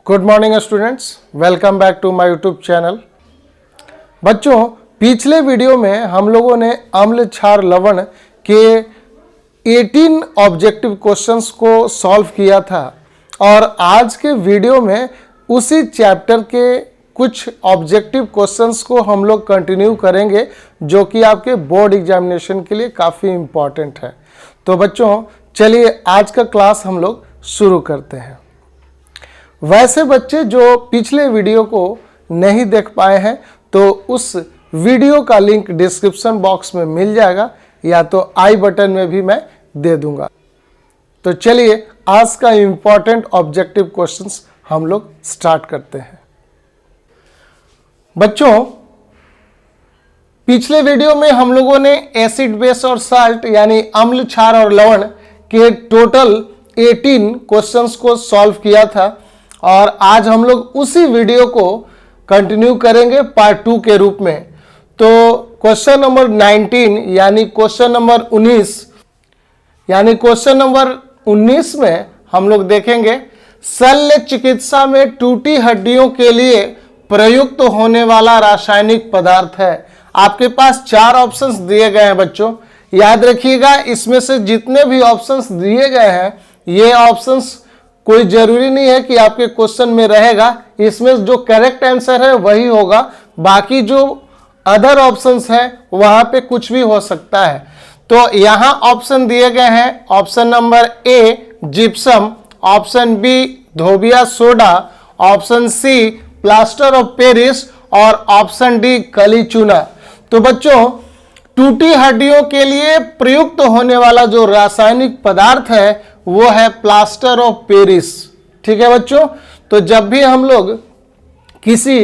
Good morning students, welcome back to my YouTube channel. बच्चों, पिछले video में हम लोगों ने अम्ल क्षार लवण के 18 ऑब्जेक्टिव क्वेश्चंस को सॉल्व किया था और आज के वीडियो में उसी चैप्टर के कुछ ऑब्जेक्टिव क्वेश्चंस को हम लोग कंटिन्यू करेंगे जो कि आपके बोर्ड एग्जामिनेशन के लिए काफ़ी इम्पॉर्टेंट है। तो बच्चों चलिए आज का क्लास हम लोग शुरू करते हैं। वैसे बच्चे जो पिछले वीडियो को नहीं देख पाए हैं तो उस वीडियो का लिंक डिस्क्रिप्शन बॉक्स में मिल जाएगा या तो आई बटन में भी मैं दे दूंगा। तो चलिए आज का इम्पॉर्टेंट ऑब्जेक्टिव क्वेश्चंस हम लोग स्टार्ट करते हैं। बच्चों, पिछले वीडियो में हम लोगों ने एसिड बेस और साल्ट यानी अम्ल क्षार और लवण के टोटल 18 क्वेश्चंस को सॉल्व किया था और आज हम लोग उसी वीडियो को कंटिन्यू करेंगे पार्ट 2 के रूप में। तो क्वेश्चन नंबर 19 यानी क्वेश्चन नंबर 19 में हम लोग देखेंगे शल्य चिकित्सा में टूटी हड्डियों के लिए प्रयुक्त होने वाला रासायनिक पदार्थ है। आपके पास 4 ऑप्शंस दिए गए हैं बच्चों, याद रखिएगा। इसमें से जितने भी ऑप्शंस दिए गए हैं ये ऑप्शंस कोई जरूरी नहीं है कि आपके क्वेश्चन में रहेगा, इसमें जो करेक्ट आंसर है वही होगा, बाकी जो अदर ऑप्शंस है वहां पे कुछ भी हो सकता है। तो यहां ऑप्शन दिए गए हैं, option number A gypsum, option B धोबिया soda, option C plaster of Paris और ऑप्शन डी कली चूना। तो बच्चों टूटी हड्डियों के लिए प्रयुक्त होने वाला जो रासायनिक पदार्थ है वो है प्लास्टर ऑफ पेरिस। ठीक है बच्चों, तो जब भी हम लोग किसी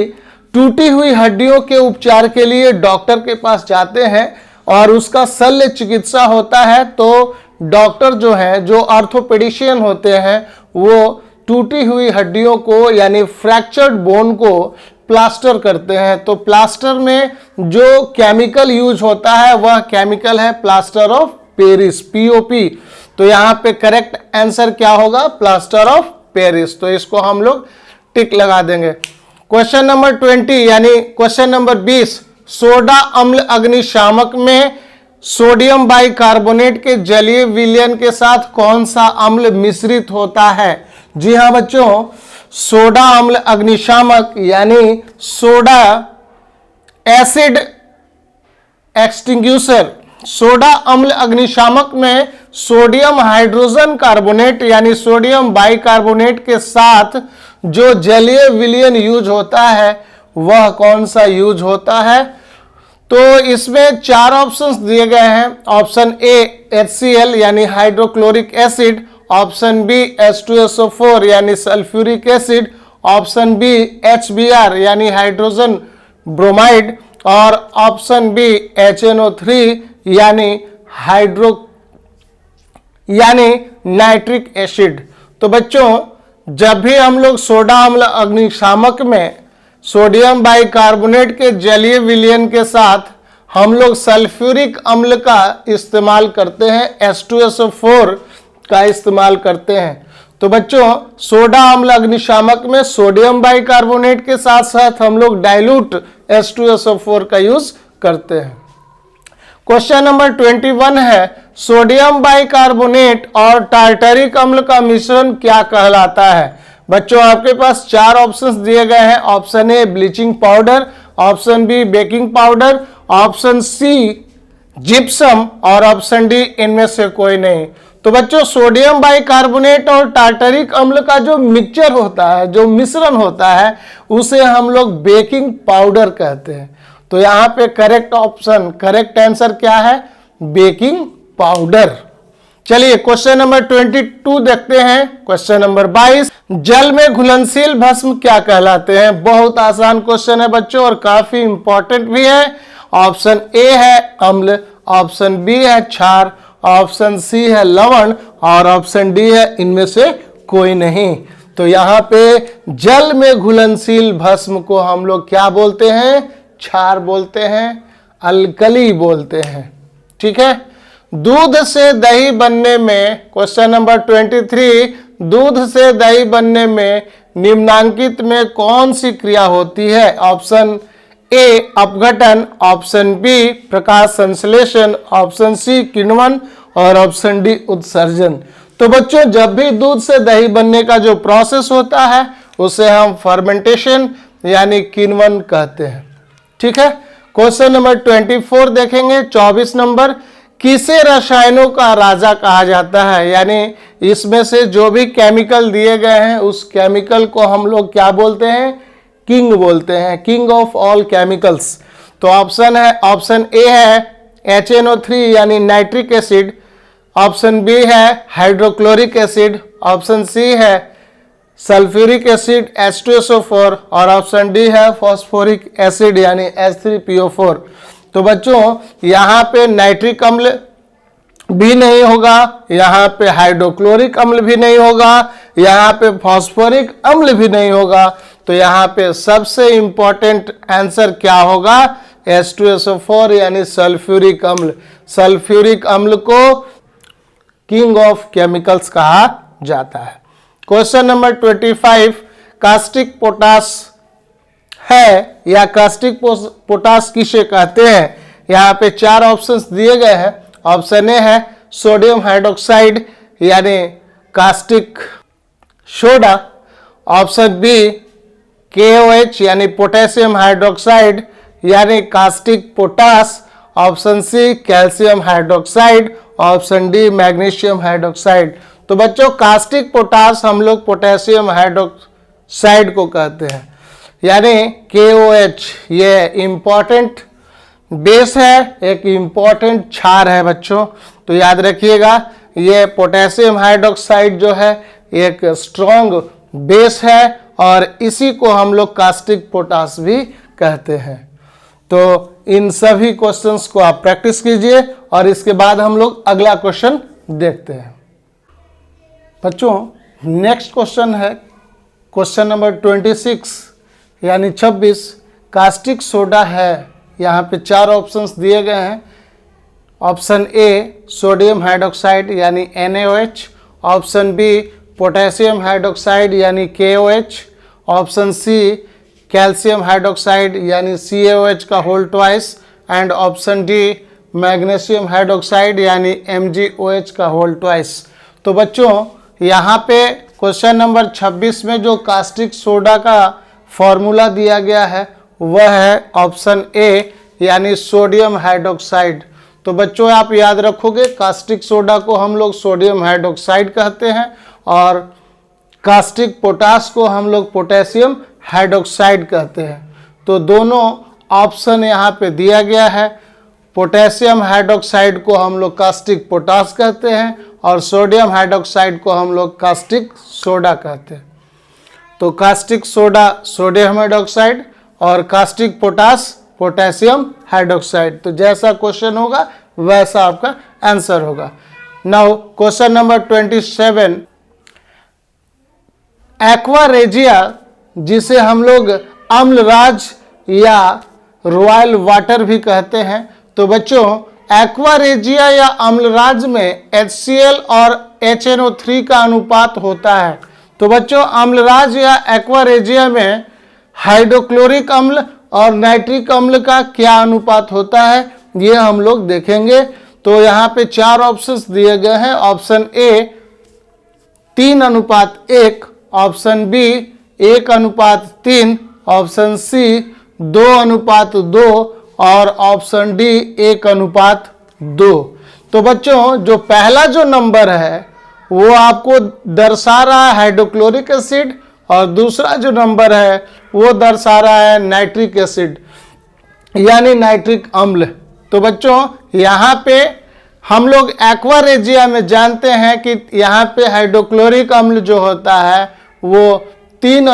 टूटी हुई हड्डियों के उपचार के लिए डॉक्टर के पास जाते हैं और उसका शल्य चिकित्सा होता है तो डॉक्टर जो है, जो ऑर्थोपेडिशियन होते हैं, वो टूटी हुई हड्डियों को यानी फ्रैक्चर्ड बोन को प्लास्टर करते हैं। तो प्लास्टर में जो केमिकल यूज होता है वह केमिकल है प्लास्टर ऑफ पेरिस, पीओपी। तो यहां पे करेक्ट आंसर क्या होगा? Plaster of Paris. तो इसको हम लोग टिक लगा देंगे। क्वेश्चन नंबर 20 यानी क्वेश्चन नंबर 20, सोडा अम्ल अग्निशामक में सोडियम बाइकार्बोनेट के जलीय विलयन के साथ कौन सा अम्ल मिश्रित होता है? जी हां बच्चों, सोडा अम्ल अग्निशामक यानी सोडा एसिड एक्सटिंग्यूशर, सोडा अम्ल अग्निशामक में सोडियम हाइड्रोजन कार्बोनेट यानी सोडियम बाइकार्बोनेट के साथ जो जलीय विलयन यूज होता है वह कौन सा यूज होता है? तो इसमें 4 ऑप्शंस दिए गए हैं। ऑप्शन ए HCl यानी hydrochloric acid, option B H2SO4 यानी sulphuric acid, option B HBr यानी हाइड्रोजन ब्रोमाइड और ऑप्शन बी HNO3 यानी नाइट्रिक एसिड। तो बच्चों जब भी हम लोग सोडा अम्ल अग्निशामक में सोडियम बाइकार्बोनेट के जलीय विलयन के साथ हम लोग सल्फ्यूरिक अम्ल का इस्तेमाल करते हैं, H2SO4 का इस्तेमाल करते हैं। तो बच्चों सोडा अम्ल अग्निशामक में सोडियम बाइकार्बोनेट के साथ साथ हम लोग डाइल्यूट H2SO4 का यूज करते हैं। क्वेश्चन नंबर 21 है सोडियम बाइकार्बोनेट और टार्टरिक अम्ल का मिश्रण क्या कहलाता है? बच्चों आपके पास 4 ऑप्शंस दिए गए हैं। Option A bleaching powder, option B baking powder, option C gypsum और ऑप्शन डी इनमें से कोई नहीं। तो बच्चों सोडियम बाइकार्बोनेट और टार्टरिक अम्ल का जो मिक्सचर होता है, जो मिश्रण होता है, उसे हम लोग बेकिंग पाउडर कहते हैं। तो यहां पे करेक्ट आंसर क्या है? Baking powder. चलिए क्वेश्चन नंबर 22 देखते हैं। क्वेश्चन नंबर 22, जल में घुलनशील भस्म क्या कहलाते हैं? बहुत आसान क्वेश्चन है बच्चों और काफी इंपॉर्टेंट भी है। ऑप्शन ए है अम्ल, ऑप्शन बी है क्षार, ऑप्शन सी है लवण और ऑप्शन डी है इनमें से कोई नहीं। तो यहां पे जल में घुलनशील भस्म को हम लोग क्या बोलते हैं? क्षार बोलते हैं, अल्कली बोलते हैं। ठीक है। दूध से दही बनने में क्वेश्चन नंबर 23 दूध से दही बनने में निम्नांकित में कौन सी क्रिया होती है? ऑप्शन ए अपघटन, ऑप्शन बी प्रकाश संश्लेषण, ऑप्शन सी किण्वन और ऑप्शन डी उत्सर्जन। तो बच्चों, जब भी दूध से दही बनने का जो प्रोसेस होता है उसे हम फर्मेंटेशन यानी किण्वन कहते हैं। ठीक है। क्वेश्चन नंबर 24 देखेंगे। 24 नंबर, किसे रसायनों का राजा कहा जाता है? यानी इसमें से जो भी केमिकल दिए गए हैं उस केमिकल को हम लोग क्या बोलते हैं? किंग बोलते हैं, किंग ऑफ ऑल केमिकल्स। तो ऑप्शन ए है HNO3 यानी नाइट्रिक एसिड, ऑप्शन बी है हाइड्रोक्लोरिक एसिड, ऑप्शन सी है सल्फ्यूरिक एसिड H2SO4 और ऑप्शन डी है फॉस्फोरिक एसिड यानी H3PO4। तो बच्चों, यहाँ पे नाइट्रिक अम्ल भी नहीं होगा, यहाँ पे हाइड्रोक्लोरिक अम्ल भी नहीं होगा, यहाँ पे फॉस्फोरिक अम्ल भी नहीं होगा। तो यहाँ पे सबसे इंपॉर्टेंट आंसर क्या होगा? H2SO4 यानी सल्फ्यूरिक अम्ल। सल्फ्यूरिक अम्ल को किंग ऑफ केमिकल्स कहा जाता है। क्वेश्चन नंबर 25, कास्टिक पोटास है या कास्टिक पोटास किसे कहते हैं? यहाँ पे 4 ऑप्शंस दिए गए हैं। ऑप्शन ए है सोडियम हाइड्रोक्साइड यानी caustic soda, option B KOH यानी पोटेशियम हाइड्रोक्साइड यानी caustic potash, option C calcium hydroxide, option D magnesium hydroxide. तो बच्चों, कास्टिक पोटास हम लोग पोटेशियम हाइड्रोक्साइड को कहते हैं यानी KOH। ये इंपॉर्टेंट बेस है, एक इंपॉर्टेंट क्षार है बच्चों, तो याद रखिएगा। ये पोटेशियम हाइड्रोक्साइड जो है एक स्ट्रॉन्ग बेस है और इसी को हम लोग कास्टिक पोटास भी कहते हैं। तो इन सभी क्वेश्चंस को आप प्रैक्टिस कीजिए और इसके बाद हम लोग अगला क्वेश्चन देखते हैं। बच्चों, नेक्स्ट क्वेश्चन है क्वेश्चन नंबर 26 यानी 26, कास्टिक सोडा है। यहाँ पे 4 ऑप्शंस दिए गए हैं। ऑप्शन ए सोडियम हाइड्रोक्साइड यानी NaOH, option B potassium hydroxide यानी KOH, option C calcium hydroxide यानी CaOH का whole twice and option D magnesium hydroxide यानी MgOH का होल ट्वाइस। तो बच्चों, यहाँ पे क्वेश्चन नंबर 26 में जो कास्टिक सोडा का फॉर्मूला दिया गया है वह है ऑप्शन ए यानी सोडियम हाइड्रोक्साइड। तो बच्चों, आप याद रखोगे कास्टिक सोडा को हम लोग सोडियम हाइड्रोक्साइड कहते हैं और कास्टिक पोटास को हम लोग पोटेशियम हाइड्रोक्साइड कहते हैं। तो दोनों ऑप्शन यहाँ पे दिया गया है। पोटेशियम हाइड्रोक्साइड को हम लोग कास्टिक पोटास कहते हैं और सोडियम हाइड्रोक्साइड को हम लोग कास्टिक सोडा कहते हैं। तो कास्टिक सोडा सोडियम हाइड्रोक्साइड और कास्टिक पोटास पोटेशियम हाइड्रोक्साइड। तो जैसा क्वेश्चन होगा वैसा आपका आंसर होगा। Now question number 27, aqua regia जिसे हम लोग अम्लराज या रॉयल वाटर भी कहते हैं। तो बच्चों, एक्वा रेजिया या अम्लराज में HCl और HNO3 का अनुपात होता है। तो बच्चों, अम्लराज या एक्वा रेजिया में हाइड्रोक्लोरिक अम्ल और नाइट्रिक अम्ल का क्या अनुपात होता है ये हम लोग देखेंगे। तो यहाँ पे 4 ऑप्शंस दिए गए हैं। Option A 3:1, option B 1:3, option C 2:2 और ऑप्शन डी 1:2। तो बच्चों, जो पहला जो नंबर है वो आपको दर्शा रहा है हाइड्रोक्लोरिक एसिड और दूसरा जो नंबर है वो दर्शा रहा है नाइट्रिक एसिड यानी नाइट्रिक अम्ल। तो बच्चों, यहाँ पे हम लोग एक्वा रेजिया में जानते हैं कि यहाँ पे हाइड्रोक्लोरिक अम्ल जो होता है वो 3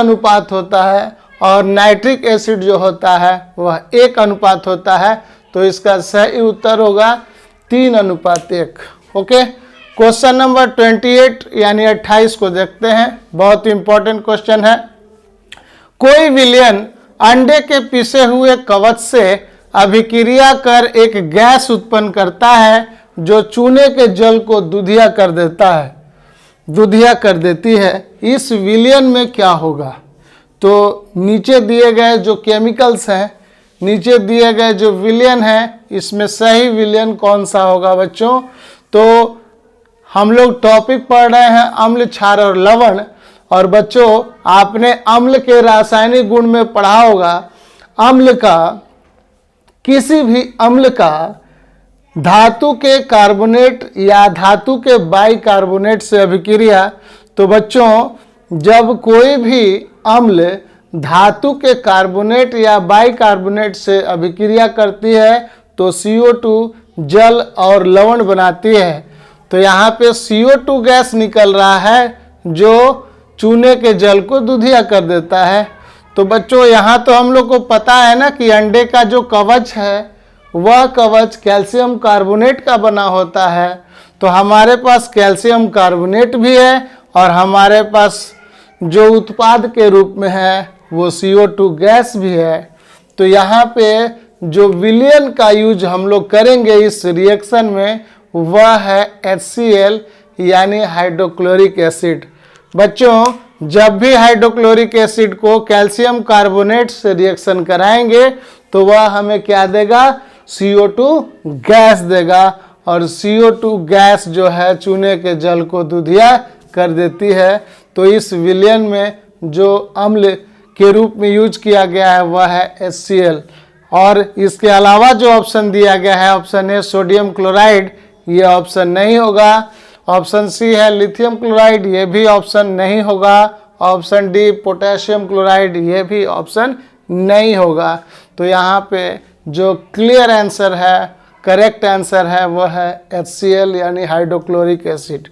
होता है और नाइट्रिक एसिड जो होता है वह 1 होता है। तो इसका सही उत्तर होगा 3:1। ओके, क्वेश्चन नंबर 28 यानी 28 को देखते हैं। बहुत इंपॉर्टेंट क्वेश्चन है। कोई विलयन अंडे के पिसे हुए कवच से अभिक्रिया कर एक गैस उत्पन्न करता है जो चूने के जल को दूधिया कर देता है। दुधिया कर देती है। इस विलयन में क्या होगा? तो नीचे दिए गए जो केमिकल्स हैं, नीचे दिए गए जो विलयन हैं, इसमें सही विलयन कौन सा होगा बच्चों? तो हम लोग टॉपिक पढ़ रहे हैं अम्ल, क्षार और लवण। और बच्चों आपने अम्ल के रासायनिक गुण में पढ़ा होगा, अम्ल का, किसी भी अम्ल का धातु के कार्बोनेट या धातु के बाइकार्बोनेट से अभिक्रिया। तो बच्चों जब कोई भी अम्ल धातु के कार्बोनेट या बाइकार्बोनेट से अभिक्रिया करती है तो CO2 जल और लवण बनाती है। तो यहाँ पे CO2 गैस निकल रहा है जो चूने के जल को दुधिया कर देता है। तो बच्चों यहाँ तो हम लोग को पता है ना कि अंडे का जो कवच है वह कवच कैल्शियम कार्बोनेट का बना होता है। तो हमारे पास कैल्शियम कार्बोनेट भी है और हमारे पास जो उत्पाद के रूप में है वो CO2 गैस भी है। तो यहाँ पे जो विलयन का यूज हम लोग करेंगे इस रिएक्शन में वह है HCl यानी हाइड्रोक्लोरिक एसिड। बच्चों जब भी हाइड्रोक्लोरिक एसिड को कैल्शियम कार्बोनेट से रिएक्शन कराएंगे तो वह हमें क्या देगा? CO2 गैस देगा। और CO2 गैस जो है चूने के जल को दुधिया कर देती है। तो इस विलयन में जो अम्ल के रूप में यूज किया गया है वह है HCl। और इसके अलावा जो ऑप्शन दिया गया है ऑप्शन ए सोडियम क्लोराइड, ये ऑप्शन नहीं होगा। ऑप्शन सी है लिथियम क्लोराइड, ये भी ऑप्शन नहीं होगा। ऑप्शन डी पोटेशियम क्लोराइड, ये भी ऑप्शन नहीं होगा। तो यहाँ पे जो क्लियर आंसर है, करेक्ट आंसर है वह है HCl यानी हाइड्रोक्लोरिक एसिड।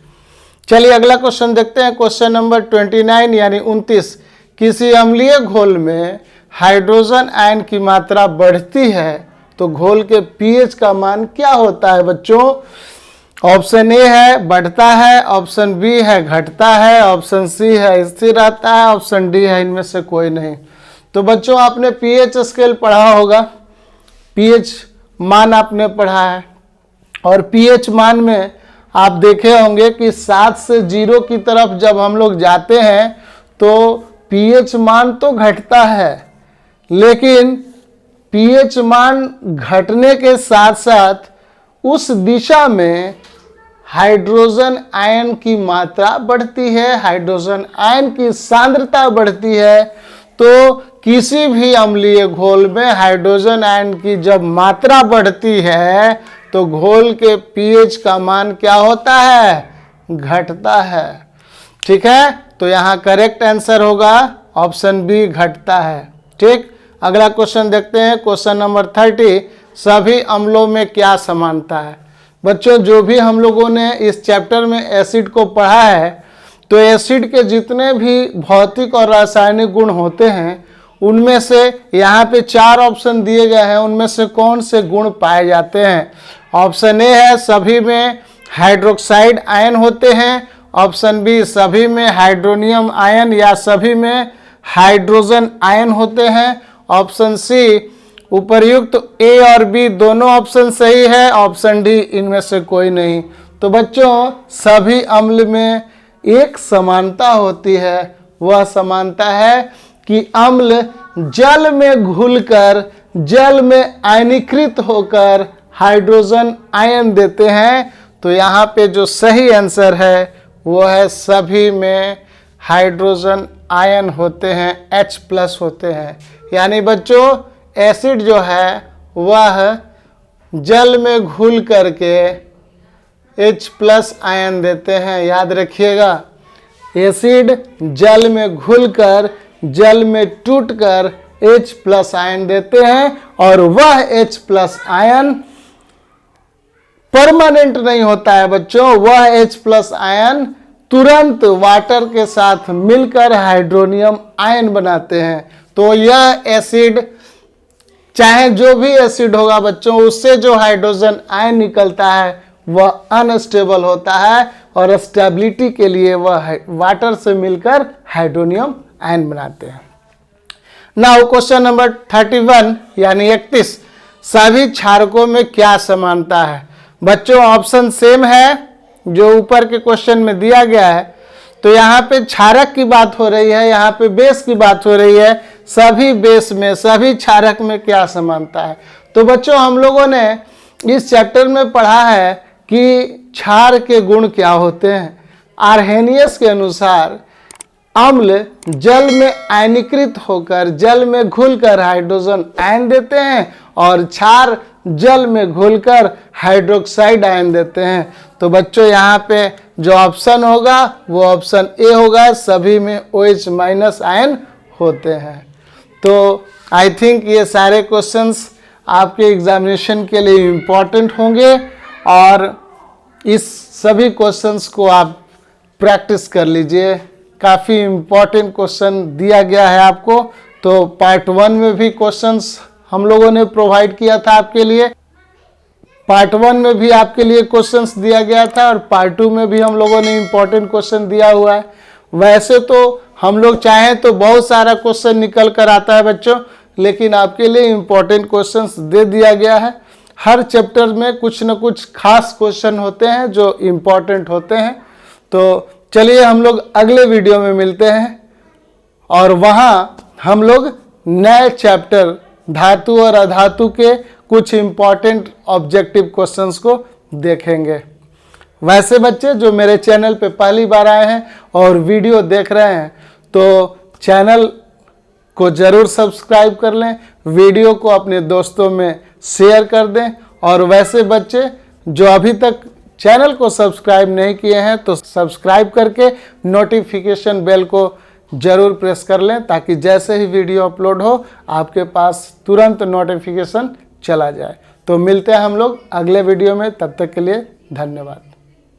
चलिए अगला क्वेश्चन देखते हैं। क्वेश्चन नंबर 29 यानी 29। किसी अम्लीय घोल में हाइड्रोजन आयन की मात्रा बढ़ती है तो घोल के pH का मान क्या होता है बच्चों? ऑप्शन ए है बढ़ता है, ऑप्शन बी है घटता है, ऑप्शन सी है स्थिर रहता है, ऑप्शन डी है इनमें से कोई नहीं। तो बच्चों आपने pH स्केल पढ़ा होगा, pH मान आपने पढ़ा है और pH मान में आप देखे होंगे कि 7 से 0 की तरफ जब हम लोग जाते हैं तो pH मान तो घटता है, लेकिन pH मान घटने के साथ साथ उस दिशा में हाइड्रोजन आयन की मात्रा बढ़ती है, हाइड्रोजन आयन की सांद्रता बढ़ती है। तो किसी भी अम्लीय घोल में हाइड्रोजन आयन की जब मात्रा बढ़ती है तो घोल के pH का मान क्या होता है? घटता है। ठीक है, तो यहाँ करेक्ट आंसर होगा ऑप्शन बी घटता है। ठीक, अगला क्वेश्चन देखते हैं। Question number 30। सभी अम्लों में क्या समानता है? बच्चों जो भी हम लोगों ने इस चैप्टर में एसिड को पढ़ा है तो एसिड के जितने भी भौतिक और रासायनिक गुण होते हैं उनमें से यहाँ पे 4 ऑप्शन दिए गए हैं, उनमें से कौन से गुण पाए जाते हैं? ऑप्शन ए है सभी में हाइड्रोक्साइड आयन होते हैं, ऑप्शन बी सभी में हाइड्रोनियम आयन या सभी में हाइड्रोजन आयन होते हैं, ऑप्शन सी उपर्युक्त ए और बी दोनों ऑप्शन सही है, ऑप्शन डी इनमें से कोई नहीं। तो बच्चों सभी अम्ल में एक समानता होती है, वह समानता है कि अम्ल जल में घुलकर जल में आयनीकृत होकर हाइड्रोजन आयन देते हैं। तो यहाँ पे जो सही आंसर है वो है सभी में हाइड्रोजन आयन होते हैं, H+ होते हैं। यानी बच्चों एसिड जो है वह जल में घुल करके H+ आयन देते हैं। याद रखिएगा, एसिड जल में घुलकर जल में टूटकर H+ आयन देते हैं और वह H+ आयन परमानेंट नहीं होता है बच्चों, वह H+ आयन तुरंत वाटर के साथ मिलकर हाइड्रोनियम आयन बनाते हैं। तो यह एसिड चाहे जो भी एसिड होगा बच्चों, उससे जो हाइड्रोजन आयन निकलता है वह अनस्टेबल होता है और स्टेबिलिटी के लिए वह वाटर से मिलकर हाइड्रोनियम आयन बनाते हैं। नाउ क्वेश्चन नंबर 31 यानी 31। सभी क्षारकों में क्या समानता है? बच्चों ऑप्शन सेम है जो ऊपर के क्वेश्चन में दिया गया है। तो यहाँ पे क्षारक की बात हो रही है, यहाँ पे बेस की बात हो रही है। सभी बेस में, सभी क्षारक में क्या समानता है? तो बच्चों हम लोगों ने इस चैप्टर में पढ़ा है कि क्षार के गुण क्या होते हैं। आर्हेनियस के अनुसार अम्ल जल में आयनीकृत होकर, जल में घुलकर हाइड्रोजन आयन देते हैं और क्षार जल में घुलकर हाइड्रोक्साइड आयन देते हैं। तो बच्चों यहाँ पे जो ऑप्शन होगा वो ऑप्शन ए होगा, सभी में OH माइनस आयन होते हैं। तो आई थिंक ये सारे क्वेश्चंस आपके एग्जामिनेशन के लिए इम्पोर्टेंट होंगे और इस सभी क्वेश्चंस को आप प्रैक्टिस कर लीजिए। काफ़ी इम्पोर्टेंट क्वेश्चन दिया गया है आपको। तो पार्ट 1 में भी क्वेश्चंस हम लोगों ने प्रोवाइड किया था आपके लिए, पार्ट 1 में भी आपके लिए क्वेश्चंस दिया गया था और पार्ट 2 में भी हम लोगों ने इम्पोर्टेंट क्वेश्चन दिया हुआ है। वैसे तो हम लोग चाहें तो बहुत सारा क्वेश्चन निकल कर आता है बच्चों, लेकिन आपके लिए इम्पोर्टेंट क्वेश्चंस दे दिया गया है। हर चैप्टर में कुछ न कुछ खास क्वेश्चन होते हैं जो इम्पोर्टेंट होते हैं। तो चलिए हम लोग अगले वीडियो में मिलते हैं और वहाँ हम लोग नए चैप्टर धातु और अधातु के कुछ इम्पॉर्टेंट ऑब्जेक्टिव क्वेश्चंस को देखेंगे। वैसे बच्चे जो मेरे चैनल पे पहली बार आए हैं और वीडियो देख रहे हैं तो चैनल को ज़रूर सब्सक्राइब कर लें, वीडियो को अपने दोस्तों में शेयर कर दें। और वैसे बच्चे जो अभी तक चैनल को सब्सक्राइब नहीं किए हैं तो सब्सक्राइब करके नोटिफिकेशन बेल को जरूर प्रेस कर लें ताकि जैसे ही वीडियो अपलोड हो आपके पास तुरंत नोटिफिकेशन चला जाए। तो मिलते हैं हम लोग अगले वीडियो में, तब तक के लिए धन्यवाद।